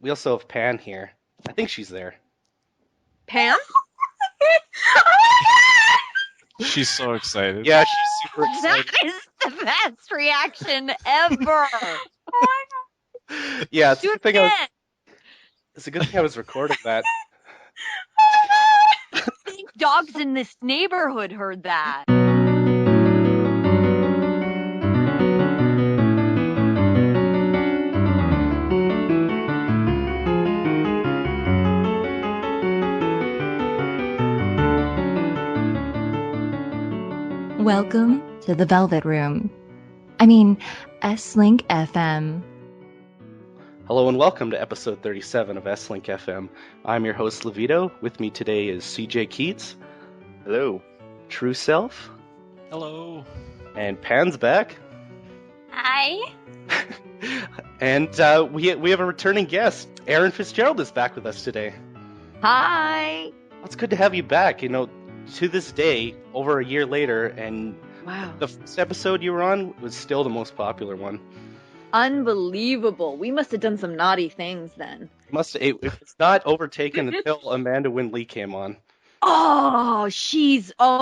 We also have Pan here. I think she's there. Pam? She's so excited. Yeah, she's super That excited. is the best reaction ever. Yeah, Do it again. it's a good thing I was recording that. I think dogs in this neighborhood heard that. Welcome to the Velvet Room. I mean, S-Link FM. Hello and welcome to episode 37 of S-Link FM. I'm your host Levito. With me today is CJ Keats. Hello. True Self. Hello. And Pan's back. Hi. And we have a returning guest. Erin Fitzgerald is back with us today. Hi. It's good to have you back. You know, to this day, over a year later, and Wow. the first episode you were on was still the most popular one. Unbelievable. We must have done some naughty things then. It was not overtaken until Amanda Winley came on. Oh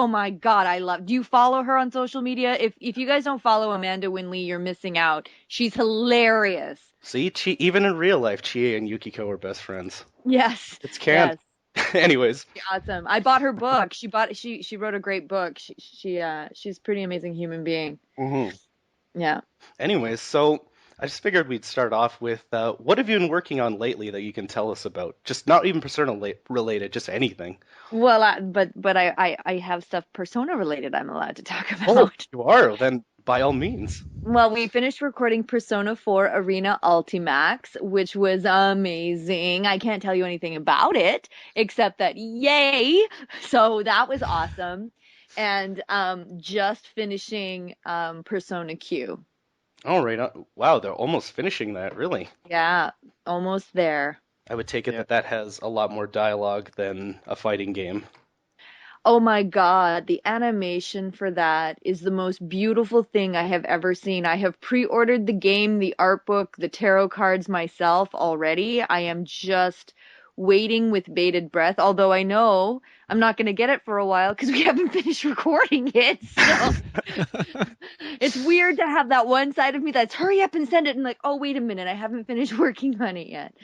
my God, do you follow her on social media? If you guys don't follow Amanda Winley, you're missing out. She's hilarious. See, even in real life, Chie and Yukiko are best friends. Yes. It's canon. Yes. Anyways. Awesome. I bought her book. She wrote a great book. She's a pretty amazing human being. Mm-hmm. Yeah. Anyways, so I just figured we'd start off with what have you been working on lately that you can tell us about? Just not even Persona related, just anything. Well, I have stuff Persona related I'm allowed to talk about. Oh, you are? Then by all means. Well, we finished recording Persona 4 Arena Ultimax, which was amazing. I can't tell you anything about it, except that yay! So that was awesome. And just finishing Persona Q. All right. Wow, they're almost finishing that, really. Yeah, almost there. I would take it that has a lot more dialogue than a fighting game. Oh my God, the animation for that is the most beautiful thing I have ever seen. I have pre-ordered the game, the art book, the tarot cards myself already. I am just waiting with bated breath, although I know I'm not going to get it for a while because we haven't finished recording it. So it's weird to have that one side of me that's hurry up and send it and like, oh, wait a minute, I haven't finished working on it yet.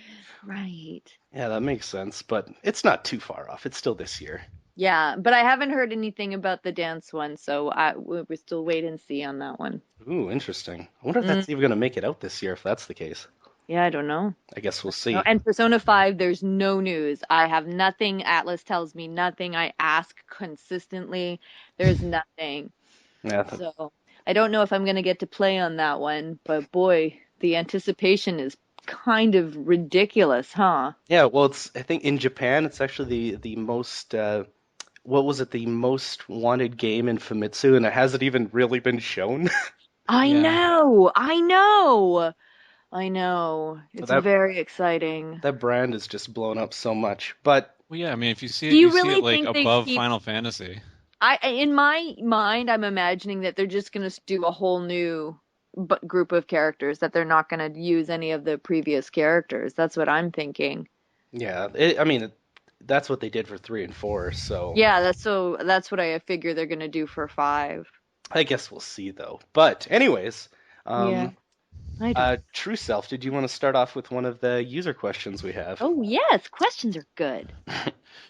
Right. Yeah, that makes sense, but it's not too far off. It's still this year. Yeah, but I haven't heard anything about the dance one, so we're still wait and see on that one. Ooh, interesting. I wonder if that's even going to make it out this year, if that's the case. Yeah, I don't know. I guess we'll see. No, and Persona 5, there's no news. I have nothing. Atlas tells me nothing. I ask consistently. There's nothing. Yeah. So I don't know if I'm going to get to play on that one, but boy, the anticipation is kind of ridiculous, huh? Yeah, well, I think in Japan, it's actually the most, what was it, the most wanted game in Famitsu, and it hasn't even really been shown. I know. It's very exciting. That brand is just blown up so much. But well, yeah, I mean, if you see it, Do you see really it like think they above keep- Final Fantasy. In my mind, I'm imagining that they're just going to do a whole new group of characters, that they're not going to use any of the previous characters. That's what I'm thinking. yeah, that's what they did for 3 and 4, so Yeah, that's what I figure they're going to do for 5. I guess we'll see, though. But anyways, Yeah. I do. True Self, did you want to start off with one of the user questions we have? Oh, yes, questions are good.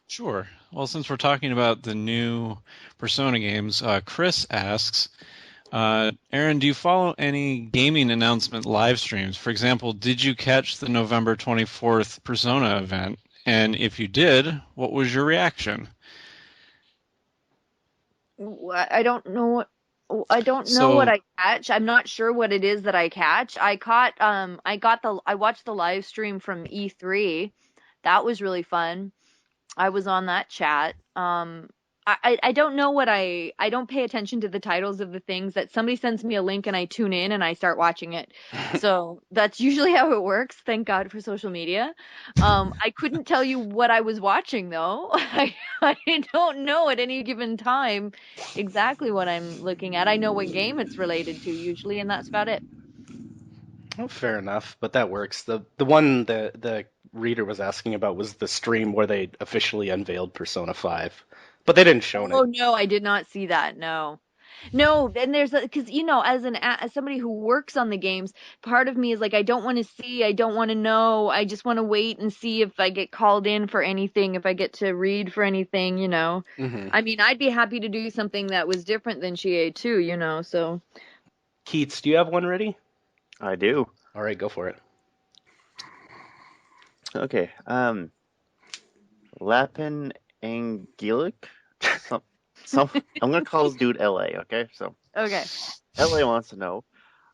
Sure. Well, since we're talking about the new Persona games, Chris asks, Aaron, do you follow any gaming announcement live streams? For example, did you catch the November 24th Persona event? And if you did, what was your reaction? I don't know what I catch. I'm not sure what it is that I catch. I watched the live stream from E3. That was really fun. I was on that chat. I don't know I don't pay attention to the titles of the things. That somebody sends me a link and I tune in and I start watching it. So that's usually how it works. Thank God for social media. I couldn't tell you what I was watching though. I don't know at any given time exactly what I'm looking at. I know what game it's related to usually, and that's about it. Oh, fair enough, but that works. The one the reader was asking about was the stream where they officially unveiled Persona 5, but they didn't show Oh it. no, I did not see that. No. No, then there's because as somebody who works on the games, part of me is like I don't want to see, I don't want to know, I just want to wait and see if I get called in for anything, if I get to read for anything. Hmm. I mean, I'd be happy to do something that was different than GA too. So Keats, do you have one ready? I do. All right, go for it. Okay. Lapin Angelic. Some. I'm gonna call this dude LA. Okay. So okay. LA wants to know.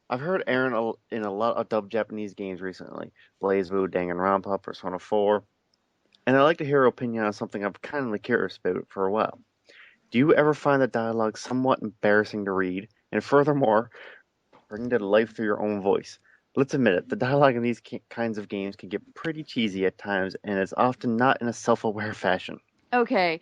I've heard Aaron in a lot of dubbed Japanese games recently. Blaze Blue, Danganronpa, Persona 4. And I'd like to hear your opinion on something I've kind of curious about for a while. Do you ever find the dialogue somewhat embarrassing to read? And furthermore, bring to life through your own voice? Let's admit it, the dialogue in these kinds of games can get pretty cheesy at times, and it's often not in a self-aware fashion. Okay.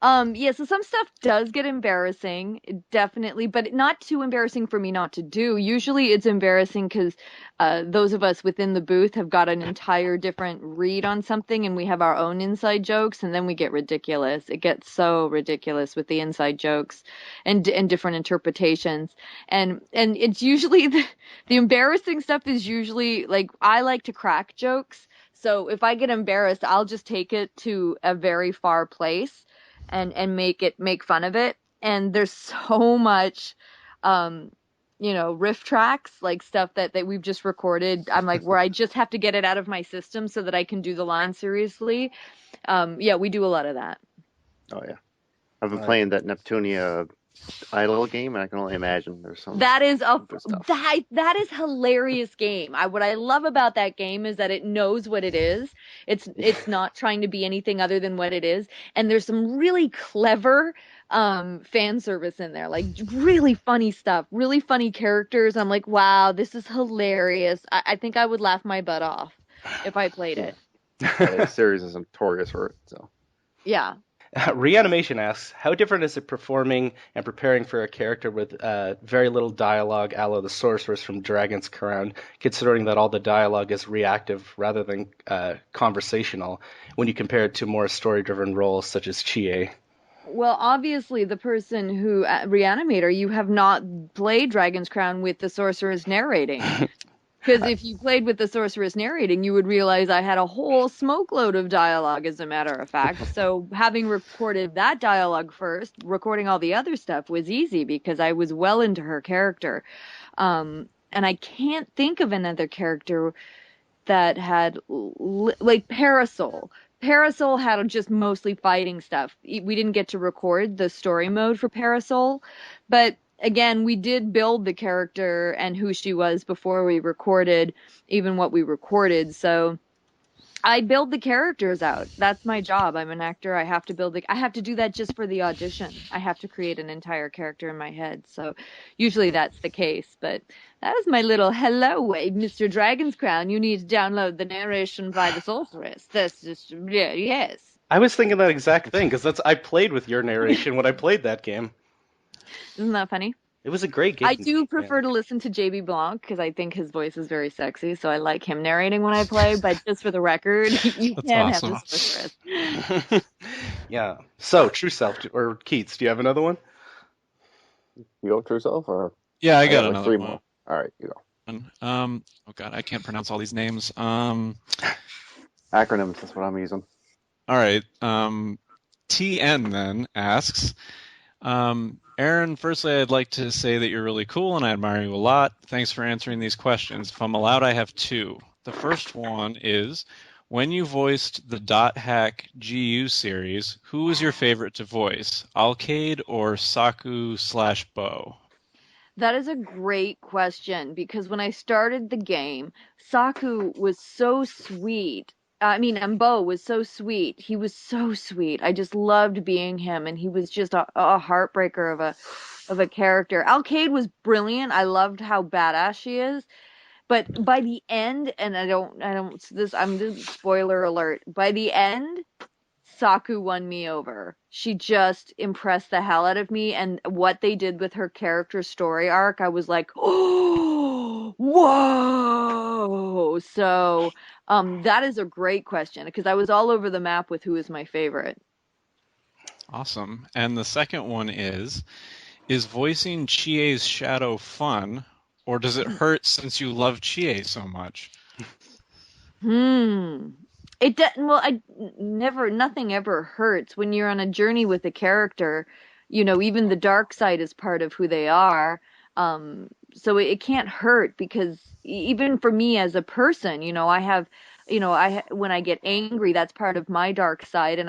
Yeah, so some stuff does get embarrassing, definitely, but not too embarrassing for me not to do. Usually it's embarrassing because those of us within the booth have got an entire different read on something and we have our own inside jokes, and then we get ridiculous. It gets so ridiculous with the inside jokes and different interpretations. And it's usually the embarrassing stuff is usually like I like to crack jokes. So if I get embarrassed, I'll just take it to a very far place and make fun of it. And there's so much riff tracks, like stuff that we've just recorded. I'm like where I just have to get it out of my system so that I can do the line seriously. Yeah, we do a lot of that. Oh yeah, I've been Uh, playing that Neptunia Idol game, and I can only imagine there's some That is good stuff. that is hilarious game. What I love about that game is that it knows what it is. It's not trying to be anything other than what it is. And there's some really clever fan service in there. Like really funny stuff, really funny characters. I'm like, wow, this is hilarious. I think I would laugh my butt off if I played it. The series is notorious for it. So Yeah. Reanimation asks, how different is it performing and preparing for a character with very little dialogue, a la the sorceress from Dragon's Crown, considering that all the dialogue is reactive rather than conversational, when you compare it to more story-driven roles such as Chie? Well, obviously, the person who Reanimator, you have not played Dragon's Crown with the sorceress narrating. Because if you played with the sorceress narrating, you would realize I had a whole smoke load of dialogue, as a matter of fact. So having recorded that dialogue first, recording all the other stuff was easy because I was well into her character. And I can't think of another character that had like Parasol. Parasol had just mostly fighting stuff. We didn't get to record the story mode for Parasol, but again, we did build the character and who she was before we recorded even what we recorded. So I build the characters out. That's my job. I'm an actor. I have to I have to do that just for the audition. I have to create an entire character in my head. So usually that's the case, but that is my little hello, Mr. Dragon's Crown. You need to download the narration by the sorceress. That's just, yeah, yes. I was thinking that exact thing because I played with your narration when I played that game. Isn't that funny? It was a great game. I do prefer to listen to JB Blanc because I think his voice is very sexy, so I like him narrating when I play, but just for the record, you That's can't awesome. have the sorceress. Yeah. So, True Self, or Keats, do you have another one? you go True Self, or Yeah, I got like another three one. more. All right, you go. Oh god, I can't pronounce all these names. Acronyms. That's what I'm using. All right. TN then asks, Erin, firstly, I'd like to say that you're really cool and I admire you a lot. Thanks for answering these questions. If I'm allowed, I have two. The first one is, when you voiced the Dot Hack GU series, who was your favorite to voice, Alcade or Saku/Bo? That is a great question because when I started the game, Saku was so sweet. Bo was so sweet. He was so sweet. I just loved being him, and he was just a heartbreaker of a character. Alcade was brilliant. I loved how badass she is. But by the end, and I'm just spoiler alert. By the end, Saku won me over. She just impressed the hell out of me, and what they did with her character story arc, I was like, oh, Whoa! So, that is a great question because I was all over the map with who is my favorite. Awesome. And the second one is voicing Chie's shadow fun, or does it hurt since you love Chie so much? Hmm. It doesn't, well, nothing ever hurts when you're on a journey with a character. Even the dark side is part of who they are. So it can't hurt because even for me as a person, I have, when I get angry, that's part of my dark side. And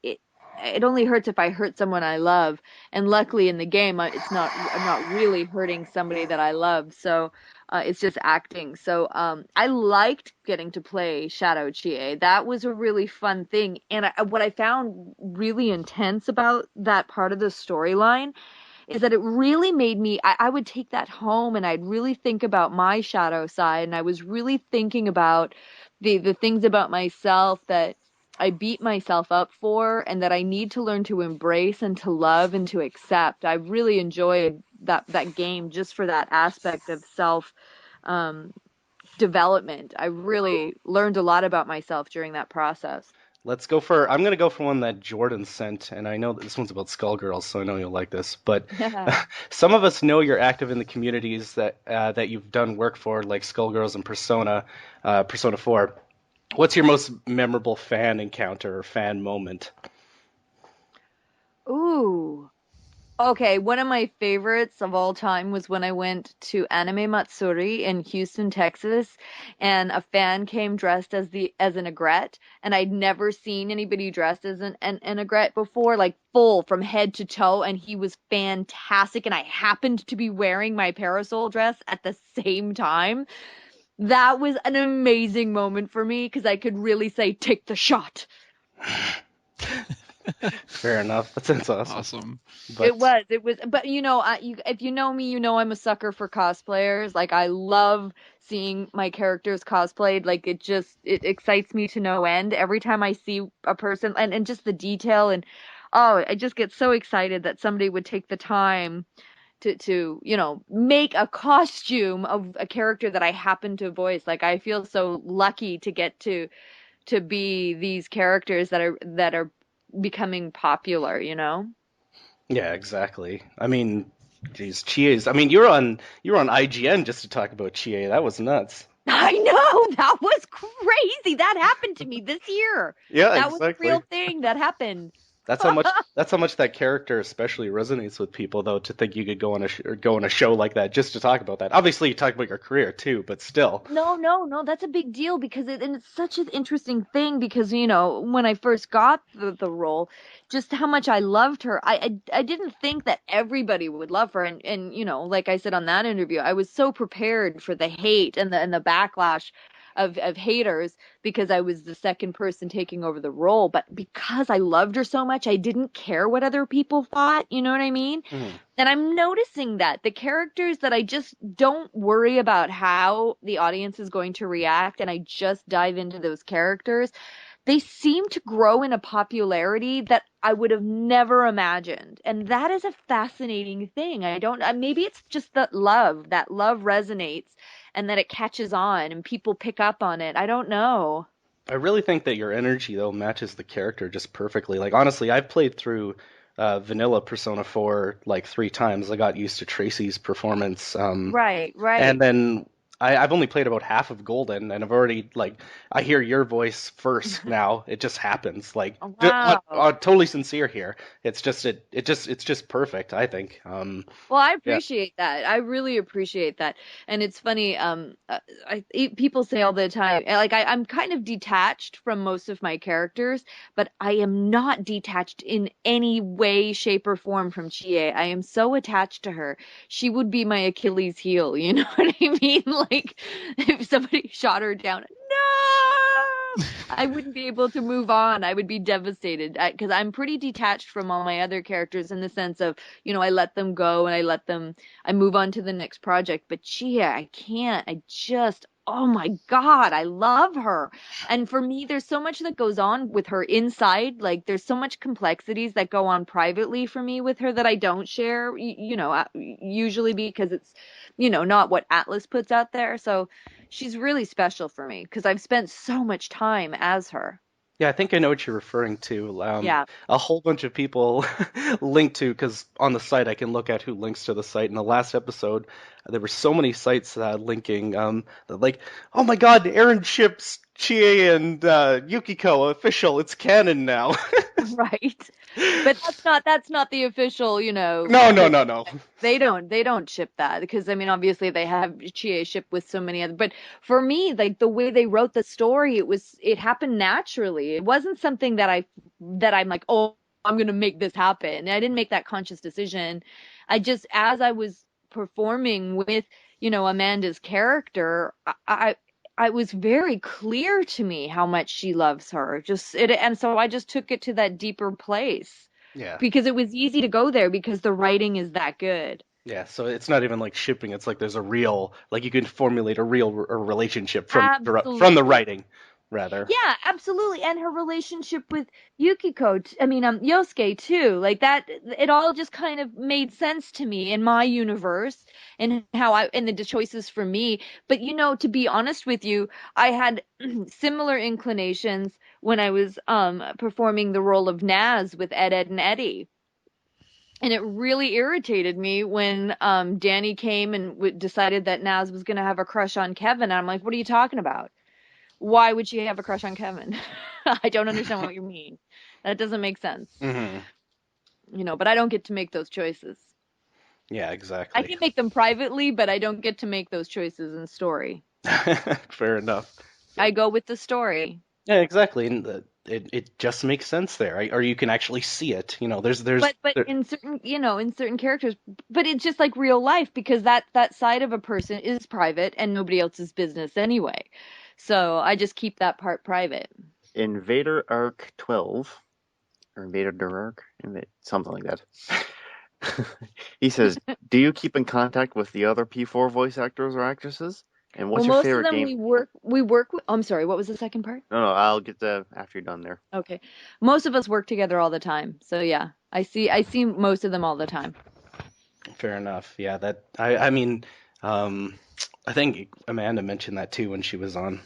it, it only hurts if I hurt someone I love. And luckily in the game, I'm not really hurting somebody that I love. So, it's just acting. So I liked getting to play Shadow Chie. That was a really fun thing. And what I found really intense about that part of the storyline is that it really made me, I would take that home and I'd really think about my shadow side. And I was really thinking about the things about myself that I beat myself up for and that I need to learn to embrace and to love and to accept. I really enjoyed that game just for that aspect of self um, development. I really learned a lot about myself during that process. I'm going to go for one that Jordan sent, and I know that this one's about Skullgirls, so I know you'll like this. But some of us know you're active in the communities that you've done work for, like Skullgirls and Persona 4. What's your most memorable fan encounter or fan moment? Ooh. Okay, one of my favorites of all time was when I went to Anime Matsuri in Houston, Texas, and a fan came dressed as an aigrette, and I'd never seen anybody dressed as an aigrette before, like full from head to toe, and he was fantastic, and I happened to be wearing my parasol dress at the same time. That was an amazing moment for me because I could really say, "Take the shot." Fair enough. That sounds awesome. Awesome. But It was, but if you know me, I'm a sucker for cosplayers. Like I love seeing my characters cosplayed. Like it excites me to no end every time I see a person and just the detail and oh, I just get so excited that somebody would take the time to make a costume of a character that I happen to voice. Like I feel so lucky to get to be these characters that are becoming popular, yeah, exactly. I mean, geez, Chie's. I mean, you were on IGN just to talk about Chie. That was nuts. I know that was crazy. That happened to me this year. Yeah, That was a exactly. real thing that happened. That's how much that character especially resonates with people, though. To think you could go on a show like that just to talk about that. Obviously, you talk about your career too, but still. No, no, no, that's a big deal because and it's such an interesting thing because when I first got the role, just how much I loved her. I didn't think that everybody would love her and like I said on that interview, I was so prepared for the hate and the backlash of haters because I was the second person taking over the role, but because I loved her so much, I didn't care what other people thought, you know what I mean? Mhm. And I'm noticing that the characters that I just don't worry about how the audience is going to react and I just dive into those characters, they seem to grow in a popularity that I would have never imagined. And that is a fascinating thing. I don't, maybe it's just that love resonates and that it catches on and people pick up on it. I don't know. I really think that your energy though matches the character just perfectly. Like honestly, I've played through vanilla Persona 4 like 3 times. I got used to Tracy's performance. Right, And right. then I've only played about half of Golden, and I've already like I hear your voice first now. It just happens. Like Wow. totally sincere here. It's just perfect. I think. Well, I Yeah. appreciate that. I really appreciate that. And it's funny, people say all the time, like I'm kind of detached from most of my characters, but I am not detached in any way, shape, or form from Chie. I am so attached to her. She would be my Achilles heel, you know what I mean? Like if somebody shot her down, no! I wouldn't be able to move on. I would be devastated because I'm pretty detached from all my other characters in the sense of I let them go and I move on to the next project. But Chia, I can't. I just oh my God, I love her. And for me, there's so much that goes on with her inside. Like there's so much complexities that go on privately for me with her that I don't share, usually because it's, not what Atlas puts out there. So she's really special for me because I've spent so much time as her. Yeah, I think I know what you're referring to. Yeah. A whole bunch of people link to, because on the site I can look at who links to the site. In the last episode, there were so many sites linking, like, oh my God, Aaron ships Chie and Yukiko official. It's canon now. Right. But that's not the official, No, no, no, no. they don't ship that because I mean obviously they have Chie ship with so many other, but for me like the way they wrote the story, it happened naturally. It wasn't something that I'm like, oh, I'm gonna make this happen. I didn't make that conscious decision. I just, as I was performing with Amanda's character, I was very clear to me how much she loves her. And so I just took it to that deeper place Yeah. because it was easy to go there because the writing is that good. Yeah, so it's not even like shipping. It's like there's a real, like you can formulate a real relationship from from the Absolutely. writing, rather. Yeah, absolutely. And her relationship with Yukiko, Yosuke too. Like that, it all just kind of made sense to me in my universe and and the choices for me. But to be honest with you, I had similar inclinations when I was performing the role of Naz with Ed, Ed, and Eddie. And it really irritated me when Danny came and decided that Naz was going to have a crush on Kevin. And I'm like, what are you talking about? Why would she have a crush on Kevin? I don't understand what you mean. That doesn't make sense. Hmm. But I don't get to make those choices. Yeah, I exactly. can make them privately, but I don't get to make those choices in story. Fair enough. I go with the story. Yeah, exactly. And it just makes sense there, right? Or you can actually see it. But in certain characters, but it's just like real life because that side of a person is private and nobody else's business anyway. So I just keep that part private. Invader Arc 12, or Invader Der Arc, something like that. He says, "Do you keep in contact with the other P4 voice actors or actresses? And what's your most of favorite them game?" we work with. I'm sorry, what was the second part? No, I'll get that after you're done there. Okay. Most of us work together all the time. So yeah, I see most of them all the time. Fair enough. Yeah, I mean, I think Amanda mentioned that too when she was on.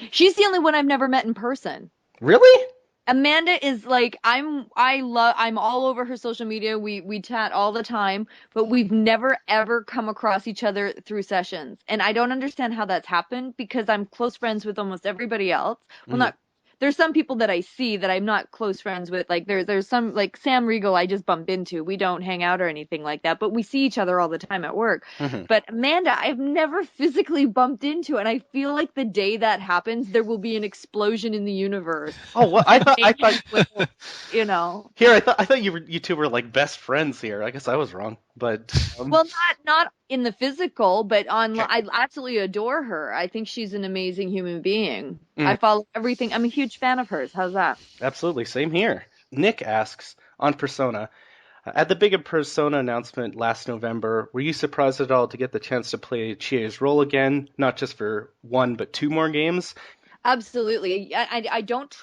She's the only one I've never met in person. Really? Amanda is like I'm all over her social media. We chat all the time, but we've never ever come across each other through sessions. And I don't understand how that's happened because I'm close friends with almost everybody else. Well, Mhm. not there's some people that I see that I'm not close friends with. Like there's some like Sam Riegel I just bumped into. We don't hang out or anything like that, but we see each other all the time at work. Mhm. But Amanda, I've never physically bumped into, and I feel like the day that happens, there will be an explosion in the universe. Oh, well, I thought Here, I thought you two were like best friends here. I guess I was wrong, but well, not in the physical, but okay. I absolutely adore her. I think she's an amazing human being. Mm. I follow everything. I'm a huge fan of hers. How's that? Absolutely, same here. Nick asks on Persona. At the big Persona announcement last November, were you surprised at all to get the chance to play Chie's role again, not just for one but two more games? Absolutely. I don't.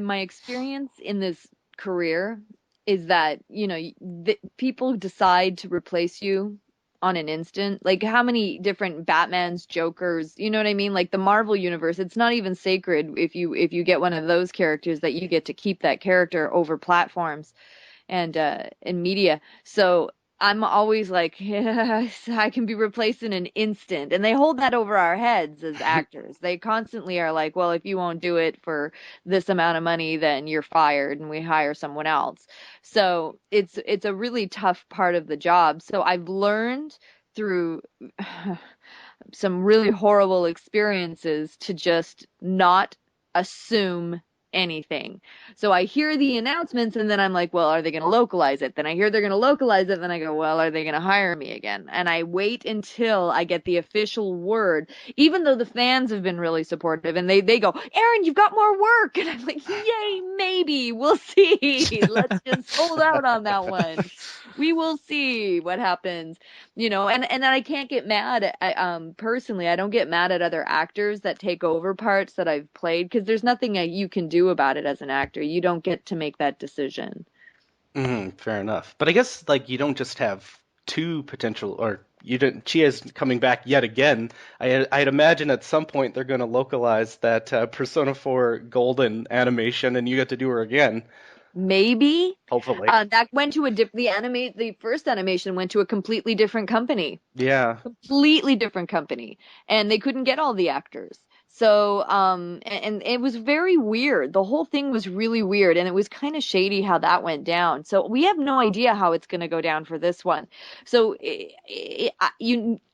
My experience in this career is that people decide to replace you on an instant. Like how many different Batmans, Jokers, you know what I mean? Like the Marvel universe, it's not even sacred if you get one of those characters that you get to keep that character over platforms and in media. So I'm always like, yes, I can be replaced in an instant. And they hold that over our heads as actors. They constantly are like, well, if you won't do it for this amount of money, then you're fired and we hire someone else. So it's a really tough part of the job. So I've learned through some really horrible experiences to just not assume anything. So I hear the announcements and then I'm like, well, are they going to localize it? Then I hear they're going to localize it. Then I go, well, are they going to hire me again? And I wait until I get the official word, even though the fans have been really supportive and they go, Erin, you've got more work. And I'm like, yay, maybe we'll see. Let's just hold out on that one. we will see what happens, and I can't get mad personally, I don't get mad at other actors that take over parts that I've played, because there's nothing you can do about it as an actor. You don't get to make that decision. Fair enough. But I guess like you don't just have two potential, or you didn't. Chia's coming back yet again. I'd imagine at some point they're going to localize that Persona 4 Golden animation, and you get to do her again. Maybe. Hopefully. That went to the first animation went to a completely different company. Yeah. Completely different company, and they couldn't get all the actors. So, and it was very weird. The whole thing was really weird, and it was kind of shady how that went down. So we have no idea how it's going to go down for this one. So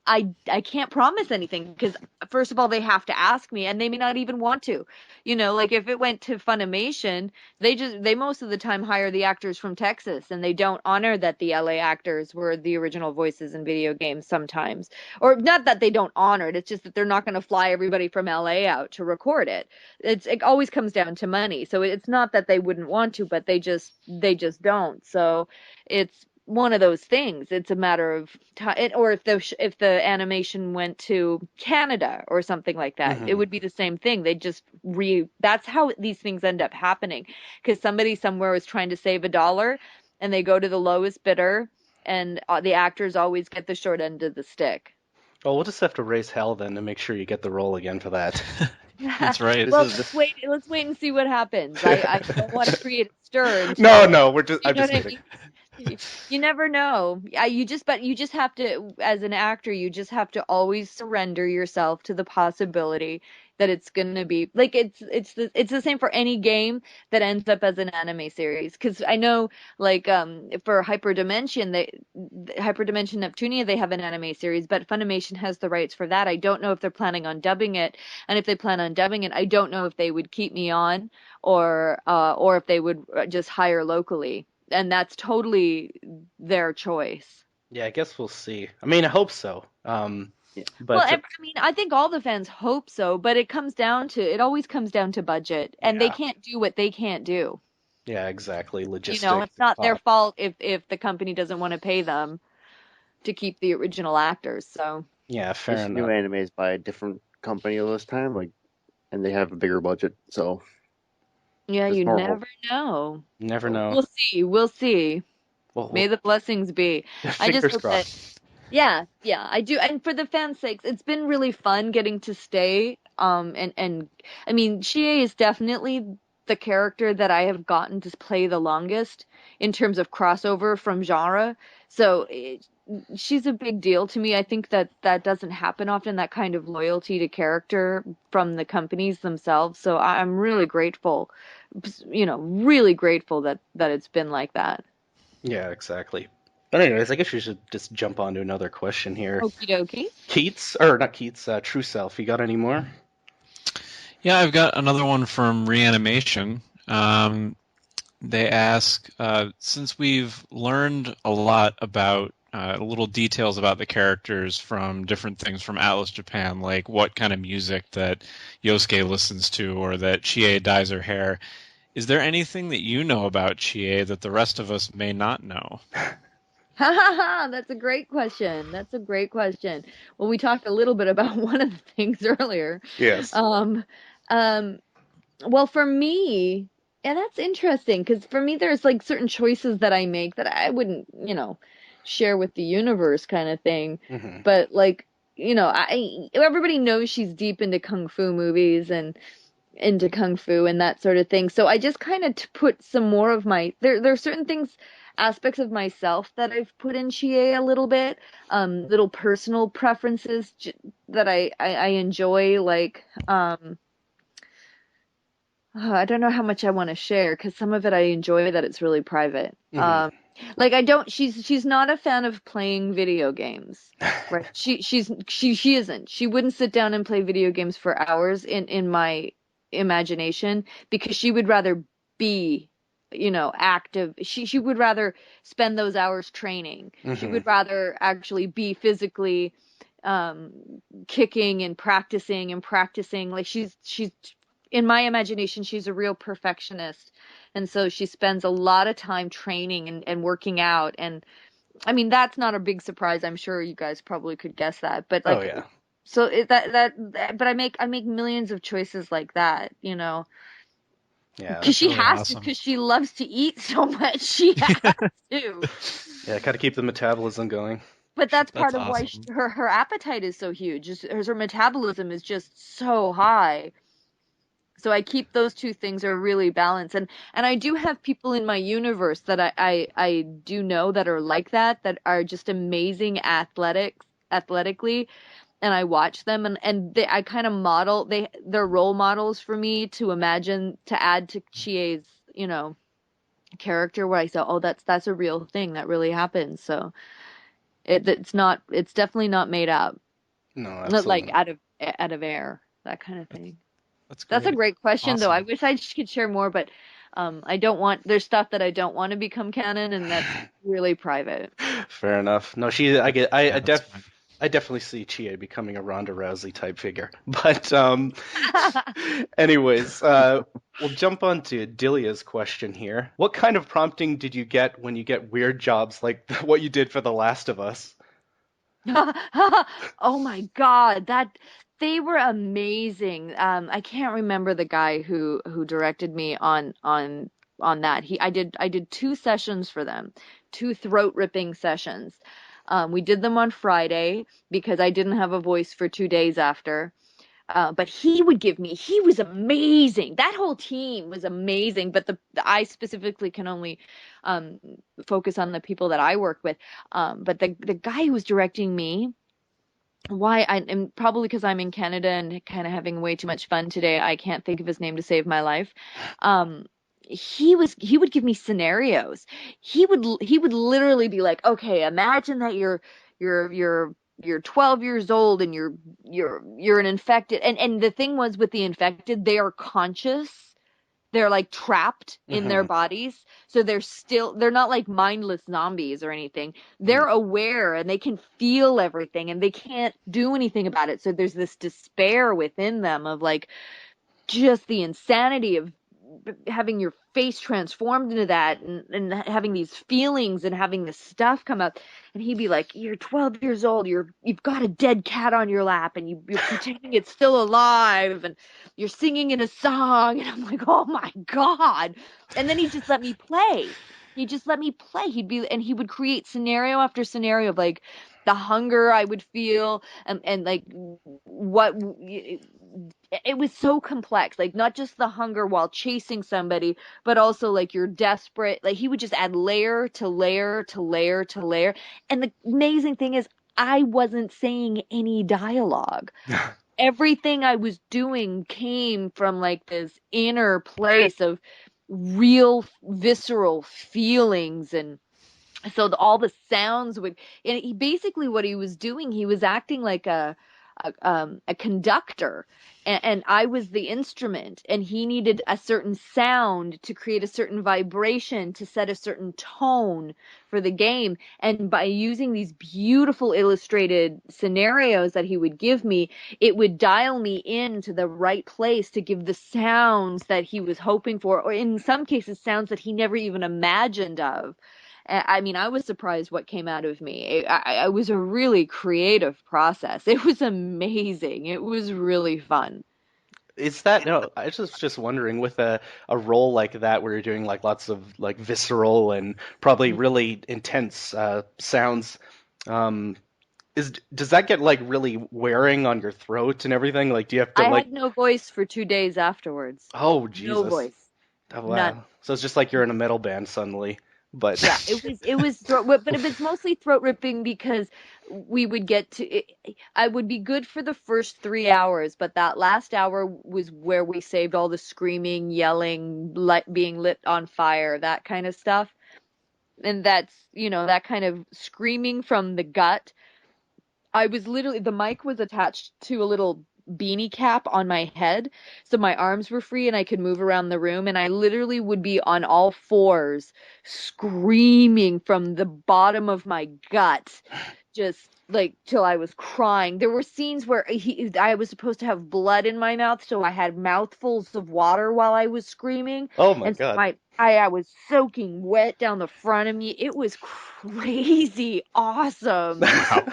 I can't promise anything, because first of all, they have to ask me, and they may not even want to. Like if it went to Funimation, they most of the time hire the actors from Texas, and they don't honor that the LA actors were the original voices in video games sometimes. Or not that they don't honor it, it's just that they're not going to fly everybody from LA out to record it. It always comes down to money. So it's not that they wouldn't want to, but they just don't. So it's one of those things. It's a matter of time. Or if the animation went to Canada or something like that, it would be the same thing. They just that's how these things end up happening, because somebody somewhere is trying to save $1, and they go to the lowest bidder, and the actors always get the short end of the stick. Well, we'll just have to raise hell then to make sure you get the role again for that. That's right. Well, let's wait and see what happens. I don't want to create a stir. No, we're just. I'm just I kidding. mean? You never know. You just have to, as an actor, you just have to always surrender yourself to the possibility that it's gonna be like it's the same for any game that ends up as an anime series. Because I know, like, for Hyperdimension Neptunia, they have an anime series, but Funimation has the rights for that. I don't know if they're planning on dubbing it, and if they plan on dubbing it, I don't know if they would keep me on, or if they would just hire locally. And that's totally their choice. Yeah, I guess we'll see. I mean, I hope so. But Well, I think all the fans hope so, but it always comes down to budget, and they Yeah. can't do what they can't do. Yeah, exactly. Logistics. It's not their cost. fault if the company doesn't want to pay them to keep the original actors. So Yeah, fair This new enough. anime is by a different company this time, and they have a bigger budget, so yeah, there's you more never hope. know. Never know. We'll see. Well, May the blessings be. I just fingers hope that. crossed. Yeah, I do. And for the fans' sakes, it's been really fun getting to stay. And I mean, Chie is definitely the character that I have gotten to play the longest in terms of crossover from genre. So she's a big deal to me. I think that doesn't happen often, that kind of loyalty to character from the companies themselves. So I'm really grateful, really grateful that it's been like that. Yeah, exactly. But anyways, I guess we should just jump on to another question here. Okie dokie. Keats, or not Keats, True Self, you got any more? Yeah, I've got another one from Reanimation. They ask, since we've learned a lot about little details about the characters from different things from Atlas Japan, like what kind of music that Yosuke listens to, or that Chie dyes her hair, is there anything that you know about Chie that the rest of us may not know? That's a great question. Well, we talked a little bit about one of the things earlier. Yes. Well, for me, and that's interesting, because for me, there's like certain choices that I make that I wouldn't, share with the universe, kind of thing. Mm-hmm. But like, everybody knows she's deep into kung fu movies and into kung fu and that sort of thing. So I just kind of put some more of there are certain things, aspects of myself that I've put in Chie a little bit, little personal preferences that I enjoy, like, I don't know how much I want to share, because some of it I enjoy that it's really private. Mm-hmm. Like, she's not a fan of playing video games, right? She isn't. She wouldn't sit down and play video games for hours in my imagination, because she would rather be, active. She would rather spend those hours training. Mm-hmm. She would rather actually be physically kicking and practicing. Like, she's in my imagination, she's a real perfectionist. And so she spends a lot of time training and working out and I mean, that's not a big surprise. I'm sure you guys probably could guess that. But Oh like, yeah. so but I make millions of choices like that, you know, Yeah. because That's she really has to, awesome. because she loves to eat so much. She has to. Yeah, got to keep the metabolism going. But that's That's part of why awesome. her appetite is so huge. Her metabolism is just so high. So I keep those two things are really balanced. And I do have people in my universe that I do know that are like that are just amazing athletically, and I watch them, and I kind of model, they're role models for me to imagine, to add to Chie's, you know, character, where I say, oh, that's a real thing that really happens. So it's definitely not made up, No, not like absolutely. out of air, that kind of thing. That's That's a great. great question, though. I Awesome. wish I could share more, but I don't want, there's stuff that I don't want to become canon, and that's really private. Fair enough. No, she. I get. Yeah, that's fine. I definitely see Chie becoming a Ronda Rousey type figure. But anyways, we'll jump on to Dilia's question here. What kind of prompting did you get when you get weird jobs like what you did for The Last of Us? Oh my God, that they were amazing. I can't remember the guy who directed me on that. I did two sessions for them, two throat ripping sessions. We did them on Friday because I didn't have a voice for 2 days after. But he was amazing. That whole team was amazing. But I specifically can only um, focus on the people that I work with. But the guy who was directing me, and probably because I'm in Canada and kind of having way too much fun today, I can't think of his name to save my life. He would give me scenarios. He would literally be like, okay, imagine that you're you're you're 12 years old and you're an infected, and the thing was, with the infected, they are conscious, they're like trapped in their Hmm. bodies. So they're not like mindless zombies or anything. They're aware and they can feel everything and they can't do anything about it. So there's this despair within them of like just the insanity of having your face transformed into that, and having these feelings and having this stuff come up. And he'd be like, you're 12 years old, you've got a dead cat on your lap, and you're pretending it's still alive, and you're singing in a song. And I'm like, oh my God. And then he just let me play. He would create scenario after scenario of like the hunger I would feel, and like what it was so complex, like not just the hunger while chasing somebody, but also like you're desperate. Like he would just add layer to layer to layer to layer. And the amazing thing is, I wasn't saying any dialogue. Everything I was doing came from like this inner place of real visceral feelings. And so all the sounds would, and basically what he was doing, he was acting like a conductor, and I was the instrument, and he needed a certain sound to create a certain vibration to set a certain tone for the game. And by using these beautiful illustrated scenarios that he would give me, it would dial me into the right place to give the sounds that he was hoping for, or in some cases sounds that he never even imagined of. I mean, I was surprised what came out of me. It was a really creative process. It was amazing. It was really fun. Is that no? I was just wondering with a role like that where you're doing like lots of like visceral and probably really intense sounds. Um, does that get like really wearing on your throat and everything? Like, do you have to I like? had no voice for 2 days afterwards. Oh No Jesus! voice. Oh, None. wow. So it's just like you're in a metal band suddenly, but Yeah, it was throat, but it was mostly throat ripping because we would get to it, I would be good for the first 3 hours, but that last hour was where we saved all the screaming, yelling, being lit on fire, that kind of stuff. And that's, that kind of screaming from the gut. I was literally, the mic was attached to a little beanie cap on my head, so my arms were free and I could move around the room, and I literally would be on all fours screaming from the bottom of my gut just like till I was crying. There were scenes where I was supposed to have blood in my mouth, so I had mouthfuls of water while I was screaming, Oh my and so God. I was soaking wet down the front of me. It was crazy awesome. Wow.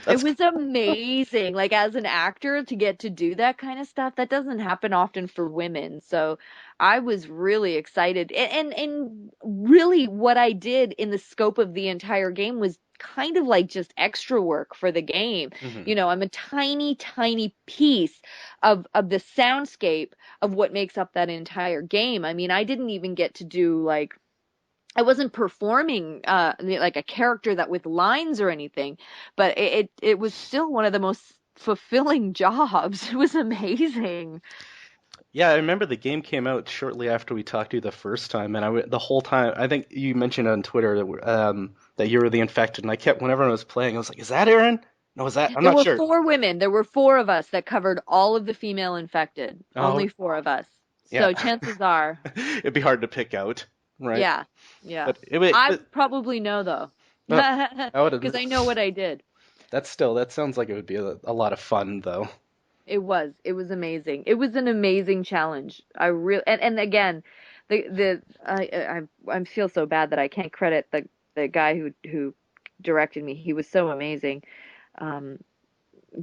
It That's was amazing. Like as an actor to get to do that kind of stuff, that doesn't happen often for women. So I was really excited. And really what I did in the scope of the entire game was kind of like just extra work for the game. mhm. You know, I'm a tiny, tiny piece of the soundscape of what makes up that entire game. I mean, I didn't even get to do like I wasn't performing like a character that with lines or anything, but it was still one of the most fulfilling jobs. It was amazing. Yeah, I remember the game came out shortly after we talked to you the first time, and the whole time I think you mentioned on Twitter that you were the infected, and I kept whenever I was playing, I was like, "Is that Aaron? No, is that? I'm There not were sure." 4 women. There were 4 of us that covered all of the female infected. Oh, Only 4 of us. yeah. So chances are, It'd be hard to pick out, right? yeah, yeah. But it, would- I but would probably know though, uh, I would because I know what I did. that sounds like it would be a lot of fun though. It was. It was amazing. It was an amazing challenge. I really and again, I feel so bad that I can't credit the guy who directed me. He was so amazing. Um,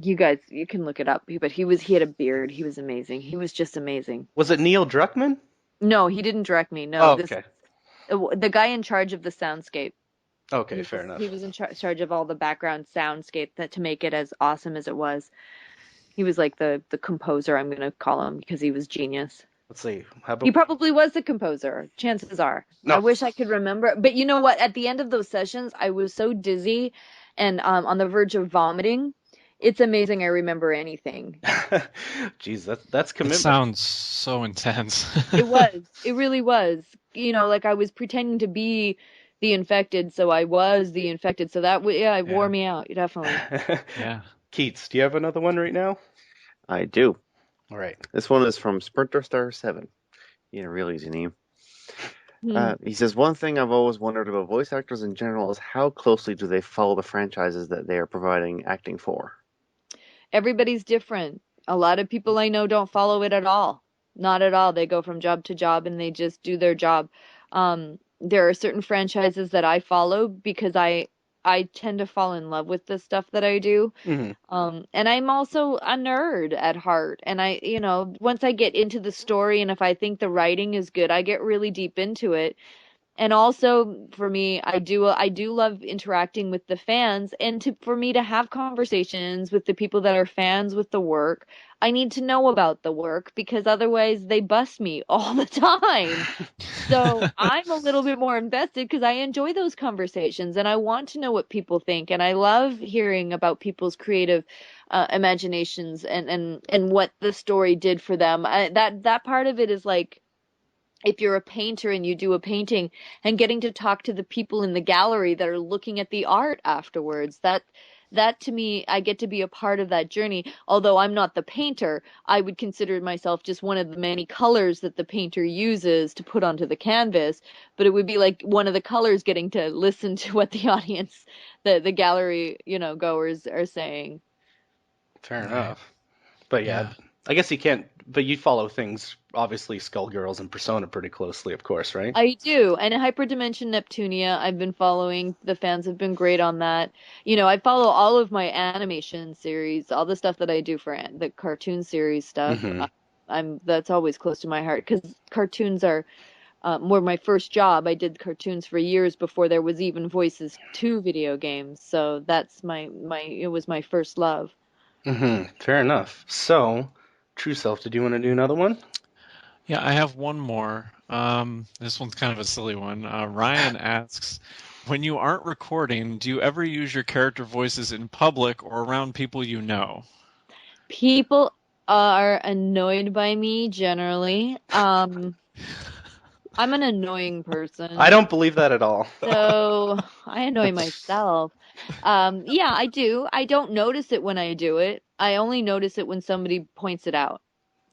you guys, you can look it up. But he had a beard. He was amazing. He was just amazing. Was it Neil Druckmann? No, he didn't direct me. No, Oh, this okay. the guy in charge of the soundscape. Okay, fair He enough. was in charge of all the background soundscape that to make it as awesome as it was. He was like the composer, I'm gonna call him, because he was genius. Let's see. How He about probably was the composer, chances are. I no? wish I could remember. But you know what? At the end of those sessions, I was so dizzy and on the verge of vomiting. It's amazing I remember anything. Jeez, that's It commitment. sounds so intense. It was. It really was. You know, like I was pretending to be the infected, so I was the infected. So yeah, it wore Yeah. me out, definitely. Yeah. Keats, do you have another one right now? I do. All right. This one is from Sprinter Star 7. Yeah, real easy name. Hmm. He says, one thing I've always wondered about voice actors in general is how closely do they follow the franchises that they are providing acting for? Everybody's different. A lot of people I know don't follow it at all. Not at all. They go from job to job and they just do their job. There are certain franchises that I follow because I tend to fall in love with the stuff that I do. hmm And I'm also a nerd at heart. And you know, once I get into the story and if I think the writing is good, I get really deep into it. And also for me, I do love interacting with the fans and for me to have conversations with the people that are fans with the work, I need to know about the work because otherwise they bust me all the time. So I'm a little bit more invested because I enjoy those conversations and I want to know what people think and I love hearing about people's creative imaginations and what the story did for them. That part of it is like if you're a painter and you do a painting and getting to talk to the people in the gallery that are looking at the art afterwards, that to me, I get to be a part of that journey. Although I'm not the painter, I would consider myself just one of the many colors that the painter uses to put onto the canvas. But it would be like one of the colors getting to listen to what the audience, the gallery, you know, goers are saying. Fair Right. enough. But yeah, Yeah. I guess you can't. But you follow things, obviously, Skullgirls and Persona pretty closely, of course, right? I do. And Hyperdimension Neptunia, I've been following. The fans have been great on that. You know, I follow all of my animation series, all the stuff that I do for the cartoon series stuff. hmm That's always close to my heart because cartoons are were my first job. I did cartoons for years before there was even voices to video games. So that's it was my first love. Fair enough. So, True Self, did you want to do another one? Yeah, I have one more. This one's kind of a silly one. Ryan asks, when you aren't recording, do you ever use your character voices in public or around people you know? People are annoyed by me generally. I'm an annoying I person. don't believe that at all. So I annoy myself. Yeah, I do. I don't notice it when I do it. I only notice it when somebody points it out.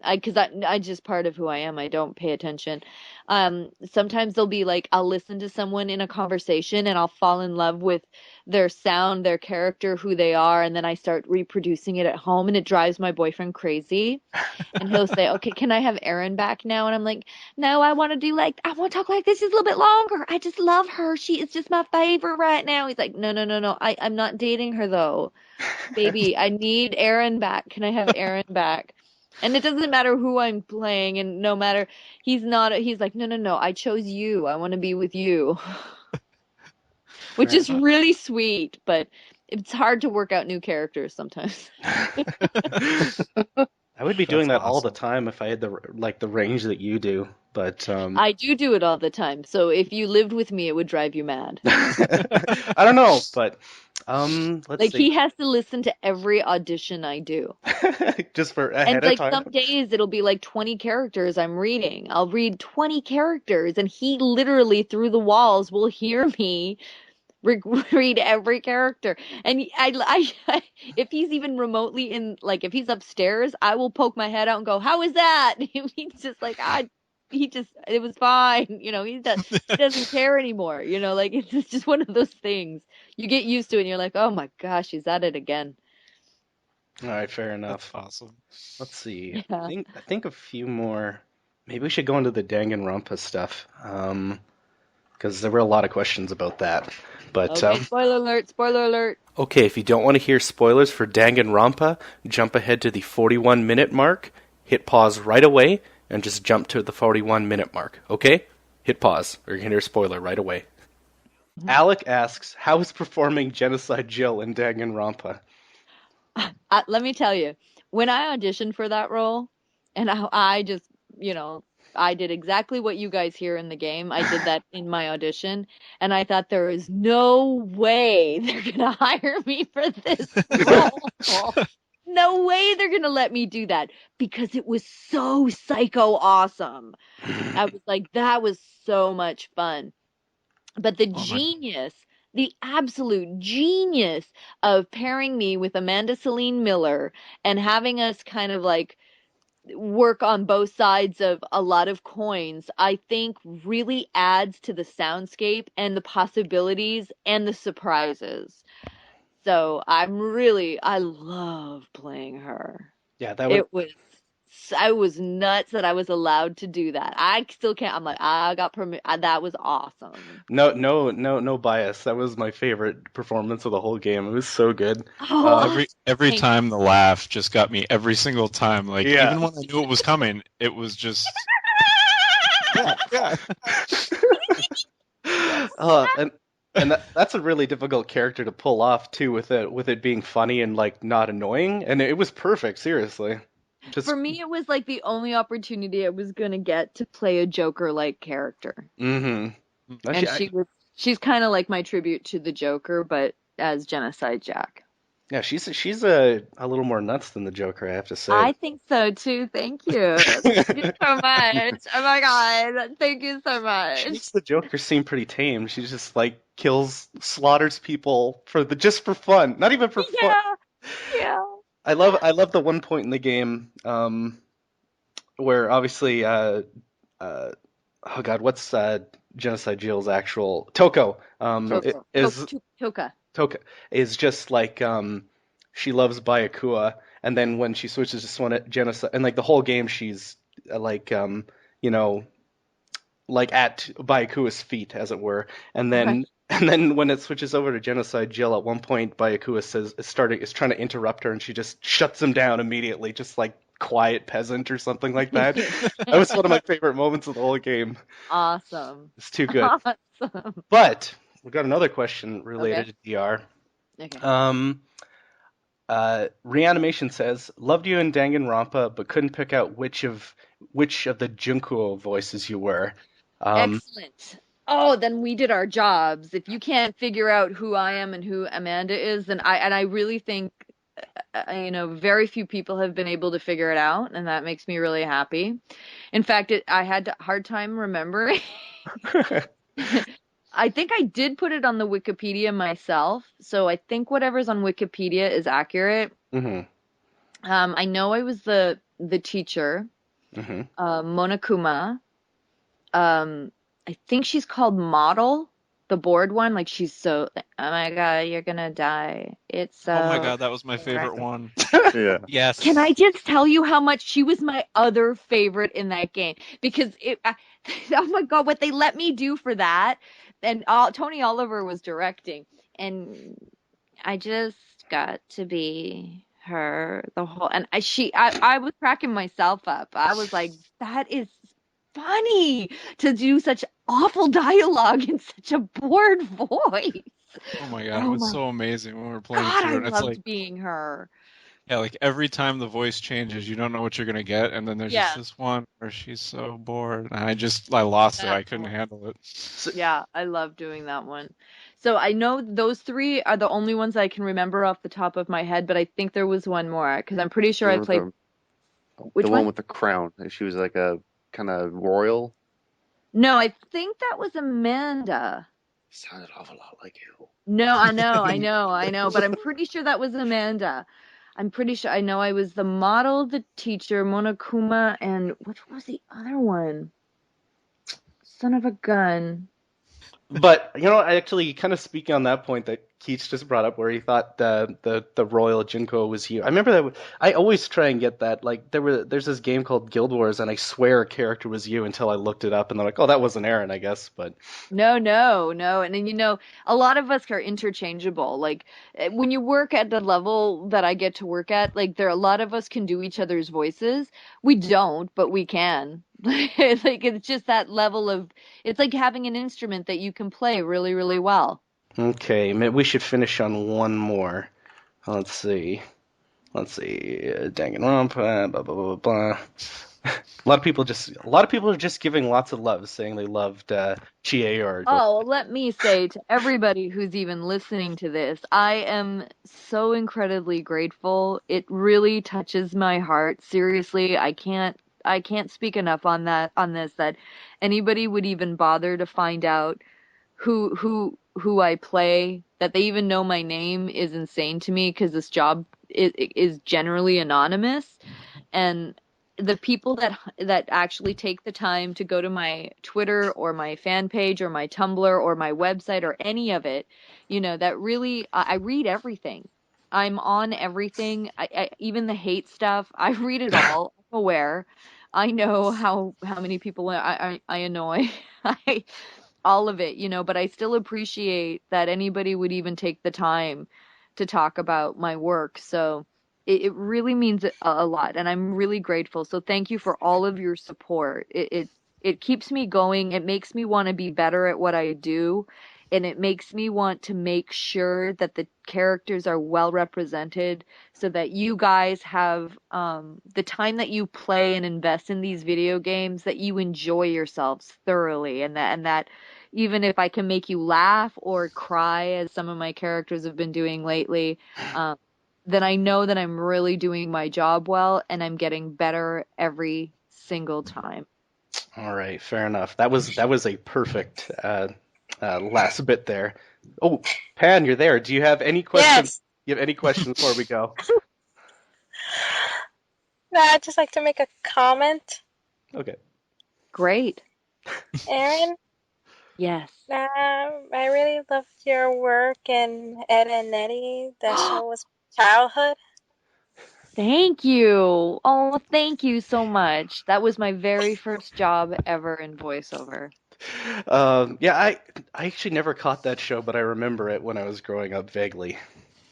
because I just part of who I am. I don't pay attention. Sometimes they'll be like, I'll listen to someone in a conversation and I'll fall in love with their sound, their character, who they are, and then I start reproducing it at home, and it drives my boyfriend crazy. And he'll say, "Okay, can I have Erin back now?" And I'm like, "No, I want to talk like this just a little bit longer. I just love her. She is just my favorite right now." He's like, "No, no, no, no. I'm not dating her though, baby. I need Erin back. Can I have Erin back?" And it doesn't matter who I'm playing, and no matter he's like, "No, no, no. I chose you. I want to be with you," which is really sweet, but it's hard to work out new characters sometimes. I would be doing that all the awesome. time if I had the range that you do, but I do it all the time. So if you lived with me, it would drive you mad. I don't know, but let's Like see. he has to listen to every audition I do. Just for And ahead of like time. some days it'll be like 20 characters I'm reading. I'll read 20 characters and he literally through the walls will hear me read every character. And if he's even remotely in, like if he's upstairs, I will poke my head out and go, "How is that?" He's just like, it was fine. He doesn't care anymore. Like it's just one of those things. You get used to it and you're like, "Oh my gosh, he's at it again." All right, fair That's enough. awesome. Let's see. Yeah. I think a few more. Maybe we should go into the Danganronpa stuff, because there were a lot of questions about that. But Okay, spoiler alert, spoiler alert. okay, if you don't want to hear spoilers for Danganronpa, jump ahead to the 41-minute mark, hit pause right away, and just jump to the 41-minute mark. Okay? Hit pause, or you're gonna hear a spoiler right away. Alec asks, "How is performing Genocide Jill in Danganronpa?" Let me tell you, when I auditioned for that role, and I just, you know, I did exactly what you guys hear in the game. I did that in my audition, and I thought there is no way they're gonna hire me for this role. No way they're gonna let me do that because it was so psycho awesome. I was like, that was so much fun. But Oh my! the absolute genius of pairing me with Amanda Celine Miller and having us kind of like work on both sides of a lot of coins, I think really adds to the soundscape and the possibilities and the surprises. So I love playing her. Yeah, that would It was, I was nuts that I was allowed to do that. I still can't. I'm like, I got permit. That was awesome. no bias. That was my favorite performance of the whole game. It was so good. Oh, Every thank time the laugh just got me every single time. Like Yeah. even when I knew it was coming, it was just yeah, yeah. And that's a really difficult character to pull off too, with it being funny and like not annoying, and it was perfect. Seriously, just For me, it was like the only opportunity I was gonna get to play a Joker-like character, mm-hmm. and Actually, she's kind of like my tribute to the Joker, but as Genocide Jack. yeah, she's a little more nuts than the Joker, I have to say. I think so too. Thank you. Thank you so much. Oh my God. Thank you so She much. makes the Joker seem pretty tame. She just like slaughters people just for fun, not even for fun. Yeah. Yeah. I love the one point in the game, where obviously, oh God, what's Genocide Jill's actual Toko, Toko. is Toka. Toka is just like, she loves Byakuya, and then when she switches to Genocide, and like the whole game she's like, you know like at Byakuya's feet, as it were, and Okay. then and then when it switches over to Genocide Jill, at one point Byakuya is trying to interrupt her, and she just shuts him down immediately, just like quiet peasant or something like that. That was one of my favorite moments of the whole game. Awesome. It's too good. Awesome. But we've got another question related Okay. to DR. Okay. Reanimation says, "Loved you in Danganronpa, but couldn't pick out which of the Junko voices you were." Excellent. Oh, then we did our jobs. If you can't figure out who I am and who Amanda is, then I really think, very few people have been able to figure it out, and that makes me really happy. In fact, I had a hard time remembering. I think I did put it on the Wikipedia myself, so I think whatever's on Wikipedia is accurate. hmm I know I was the the teacher, Hmm. Monokuma. I think she's called Model, the bored one. Like she's so, oh my God, you're gonna die. It's Oh my so. god, that was my favorite one. Yeah. Yes. Can I just tell you how much she was my other favorite in that game? Because oh my God, what they let me do for that. And Tony Oliver was directing, and I just got to be her the whole. And I was cracking myself up. I was like, that is funny to do such awful dialogue in such a bored voice. Oh my god, it Oh was my so amazing when we were playing God, through I it. And it's like, loved being her. yeah, like every time the voice changes, you don't know what you're gonna get, and then there's just Yeah. this one where she's so bored, and I lost it. That I couldn't one. handle it. So, Yeah, I love doing that one. So I know those three are the only ones I can remember off the top of my head, but I think there was one more because I'm pretty sure The I one with played. the Which one one? with the crown. She was like a kind of royal. No, I think that was Amanda. Sounded an awful lot like you. No, I know, but I'm pretty sure that was Amanda. I'm pretty sure. I know I was the model, the teacher, Monokuma, and which was the other one? Son of a gun. but I actually kind of speaking on that point that Keats just brought up, where he thought the royal Jinko was you. I remember that. I always try and get that. Like there's this game called Guild Wars, and I swear a character was you until I looked it up, and they're like, oh, that wasn't Aaron, I guess. But No, no, no. And then, a lot of us are interchangeable. Like when you work at the level that I get to work at, like a lot of us can do each other's voices. We don't, but we can. Like it's just that level of, it's like having an instrument that you can play really, really well. okay, we should finish on one more. Let's see. Danganronpa, blah blah blah blah. A lot of people are just giving lots of love, saying they loved Chie or Oh, let me say to everybody who's even listening to this, I am so incredibly grateful. It really touches my heart. Seriously, I can't speak enough on this that anybody would even bother to find out who I play, that they even know my name is insane to me because this job is generally anonymous. And the people that actually take the time to go to my Twitter or my fan page or my Tumblr or my website or any of it, that really I read everything. I'm on everything. Even the hate stuff, I read it all. I'm aware. I know how many people I annoy. I all of it, but I still appreciate that anybody would even take the time to talk about my work. So it really means a lot, and I'm really grateful. So thank you for all of your support. It keeps me going. It makes me want to be better at what I do, and it makes me want to make sure that the characters are well represented so that you guys have the time that you play and invest in these video games, that you enjoy yourselves thoroughly, and that even if I can make you laugh or cry, as some of my characters have been doing lately, um, then I know that I'm really doing my job well and I'm getting better every single time. All right, fair enough. That was a perfect last bit there. Oh, Pan, you're there. Do you have any questions? Yes. You have any questions before we go? No, I'd just like to make a comment. Okay. Great. Erin, Yes. I really loved your work in Ed and Eddie. That show was childhood. Thank you. Oh, thank you so much. That was my very first job ever in voiceover. Yeah, I actually never caught that show, but I remember it when I was growing up vaguely.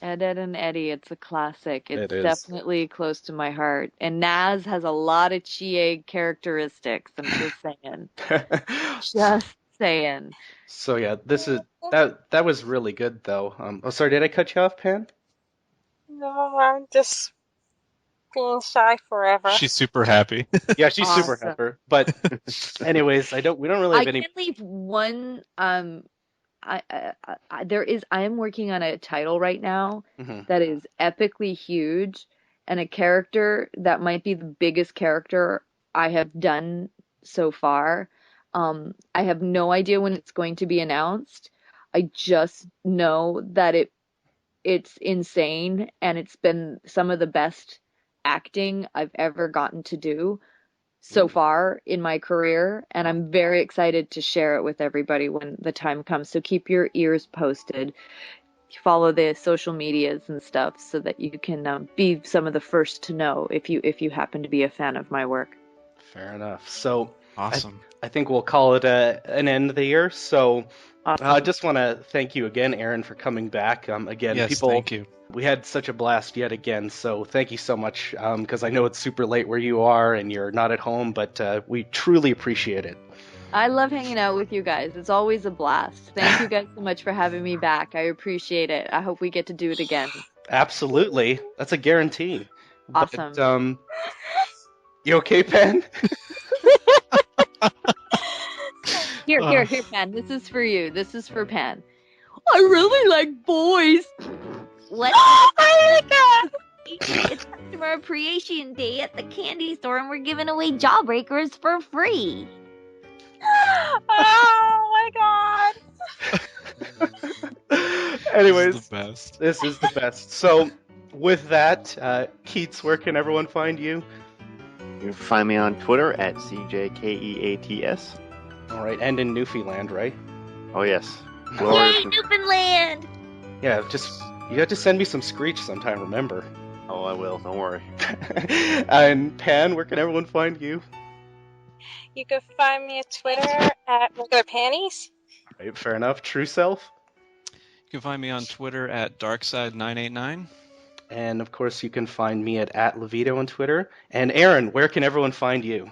Ed and Eddie, it's a classic. It It's is. definitely close to my heart. And Naz has a lot of Chie characteristics. I'm just saying. Just saying. So yeah, that was really good though. Oh, sorry, did I cut you off, Pan? No, I'm just being shy forever. She's super happy. Yeah, she's super Awesome. hyper. But anyways, we don't really I have any. can leave one. I am working on a title right now Mhm. that is epically huge, and a character that might be the biggest character I have done so far. I have no idea when it's going to be announced. I just know that it's insane, and it's been some of the best acting I've ever gotten to do so far in my career, and I'm very excited to share it with everybody when the time comes. So keep your ears posted. Follow the social medias and stuff so that you can be some of the first to know if you happen to be a fan of my work. Fair enough. So Awesome. I think we'll call it an end of the year. So Awesome. I just want to thank you again, Erin, for coming back. Again, Yes, thank you. We had such a blast yet again, so thank you so much, because I know it's super late where you are and you're not at home, but we truly appreciate it. I love hanging out with you guys. It's always a blast. Thank you guys so much for having me back. I appreciate it. I hope we get to do it again. Absolutely. That's a guarantee. Awesome. But, you okay, Pen? Here, Pan. This is for you. This is for Pan. I really like boys. What? Oh my God! It's Customer Appreciation Day at the candy store, and we're giving away Jawbreakers for free. Oh my God! Anyways, This is the best. So, with that, Keats, where can everyone find you? You can find me on Twitter at CJKEATS. All right, and in Newfoundland, right? Oh, yes. Yay, Newfoundland! Yeah, you have to send me some Screech sometime, remember. Oh, I will. Don't worry. And Pan, where can everyone find you? You can find me at Twitter at Regular Panties. Right, fair enough. True Self. You can find me on Twitter at Darkside989. And, of course, you can find me at Levito on Twitter. And Erin, where can everyone find you?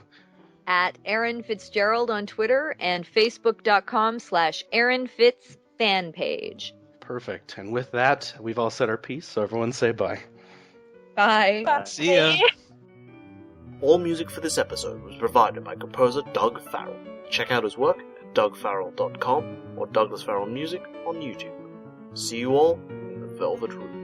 At Erin Fitzgerald on Twitter and Facebook.com/Erin Fitz fan page. Perfect. And with that, we've all said our piece, so everyone say bye. Bye. See ya. All music for this episode was provided by composer Doug Farrell. Check out his work at dougfarrell.com or Douglas Farrell Music on YouTube. See you all in the Velvet Room.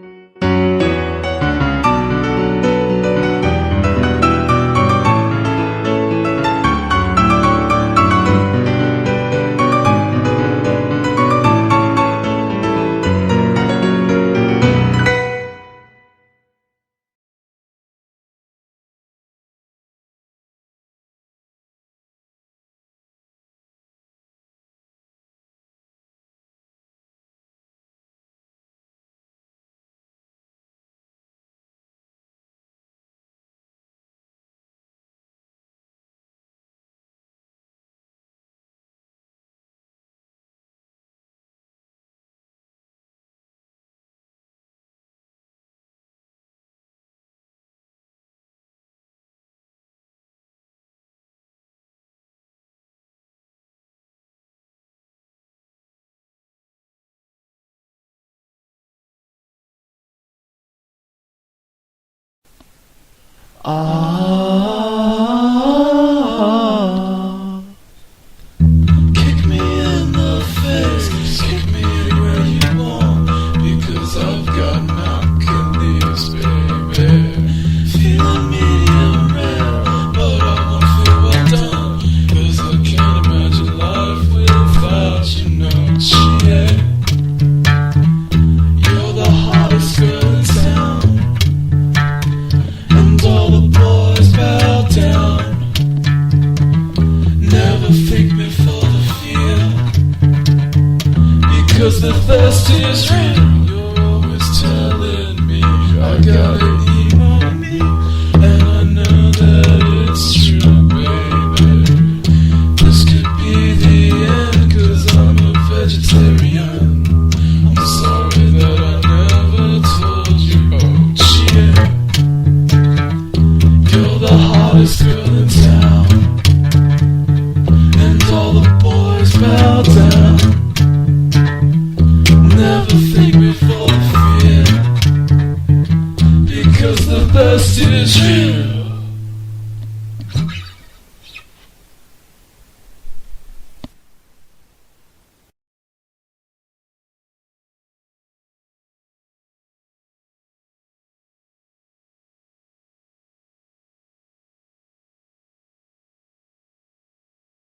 Kick me in the face, kick me anywhere you want, because I've got knock-knees, baby. Feeling medium rare, but I won't feel well done, 'cause I can't imagine life without you, no shit. You're the hottest girl in town, and all the boys bow down. Never fake me for the fear, because the thirst is real. You're always telling me I gotta